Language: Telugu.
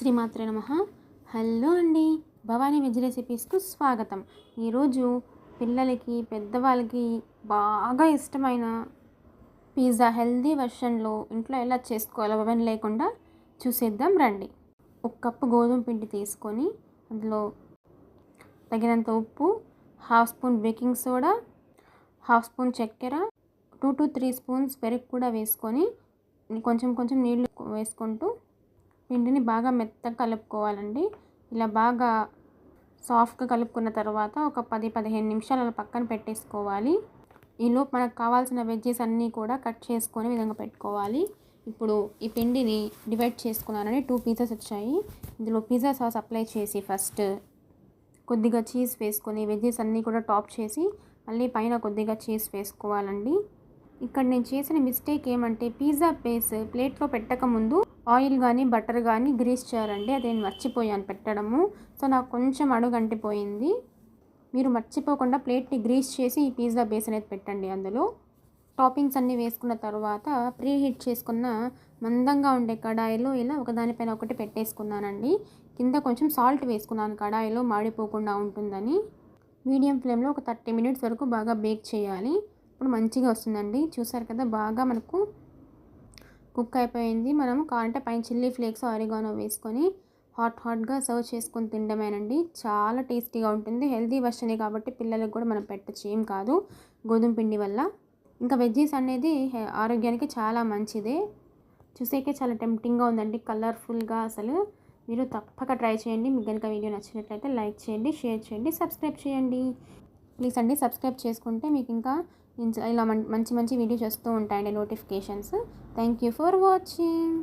శ్రీమాత్రే నమః. హలో అండి, భవానీ వెజ్ రెసిపీస్కు స్వాగతం. ఈరోజు పిల్లలకి పెద్దవాళ్ళకి బాగా ఇష్టమైన పిజ్జా హెల్దీ వర్షన్లో ఇంట్లో ఎలా చేసుకోవాలో ఓవెన్ లేకుండా చూసేద్దాం రండి. 1 కప్పు గోధుమ పిండి తీసుకొని అందులో తగినంత ఉప్పు, 1/2 స్పూన్ బేకింగ్ సోడా, 1/2 స్పూన్ చక్కెర, 2 to 3 స్పూన్స్ పెరుగు కూడా వేసుకొని కొంచెం నీళ్లు వేసుకుంటూ పిండిని బాగా మెత్తగా కలుపుకోవాలండి. ఇలా బాగా సాఫ్ట్గా కలుపుకున్న తర్వాత ఒక 10-15 నిమిషాలు అలా పక్కన పెట్టేసుకోవాలి. ఈలోపు మనకు కావాల్సిన వెజ్జెస్ అన్నీ కూడా కట్ చేసుకొని విధంగా పెట్టుకోవాలి. ఇప్పుడు ఈ పిండిని డివైడ్ చేసుకున్నానని 2 పీసెస్ వచ్చాయి. ఇందులో పిజ్జా సాస్ అప్లై చేసి ఫస్ట్ కొద్దిగా చీజ్ వేసుకొని వెజ్జెస్ అన్నీ కూడా టాప్ చేసి మళ్ళీ పైన కొద్దిగా చీజ్ వేసుకోవాలండి. ఇక్కడ నేను చేసిన మిస్టేక్ ఏమంటే పిజ్జా బేస్ ప్లేట్లో పెట్టక ముందు ఆయిల్ కానీ బటర్ కానీ గ్రీస్ చేయాలండి. అది నేను మర్చిపోయాను పెట్టడము. సో నాకు కొంచెం అడుగు అంటిపోయింది. మీరు మర్చిపోకుండా ప్లేట్ని గ్రీస్ చేసి ఈ పిజ్జా బేస్ అనేది పెట్టండి. అందులో టాపింగ్స్ అన్నీ వేసుకున్న తర్వాత ప్రీ హీట్ చేసుకున్న మందంగా ఉండే కడాయిలో ఇలా ఒకదానిపైన ఒకటి పెట్టేసుకున్నానండి. కింద కొంచెం సాల్ట్ వేసుకున్నాను కడాయిలో మాడిపోకుండా ఉంటుందని. మీడియం ఫ్లేమ్లో ఒక 30 మినిట్స్ వరకు బాగా బేక్ చేయాలి. ఇప్పుడు మంచిగా వస్తుందండి. చూసారు కదా, బాగా మనకు కుక్ అయిపోయింది. మనం కావాలంటే పైన చిల్లీ ఫ్లేక్స్, ఆరిగానో వేసుకొని హాట్గా సర్వ్ చేసుకొని తినడమేనండి. చాలా టేస్టీగా ఉంటుంది. హెల్తీ వర్షనే కాబట్టి పిల్లలకు కూడా మనం పెట్టచ్చు, ఏం కాదు గోధుమ పిండి వల్ల. ఇంకా వెజ్జీస్ అనేది ఆరోగ్యానికి చాలా మంచిదే. చూసేకే చాలా టెంప్టింగ్గా ఉందండి, కలర్ఫుల్గా. అసలు మీరు తప్పక ట్రై చేయండి. మీకు కనుక వీడియో నచ్చినట్లయితే లైక్ చేయండి, షేర్ చేయండి, సబ్స్క్రైబ్ చేయండి. ప్లీజ్ అండి, సబ్స్క్రైబ్ చేసుకుంటే మీకు ఇంకా ఇలా మంచి వీడియోస్ వస్తూ ఉంటాయండి, notifications. Thank you for watching.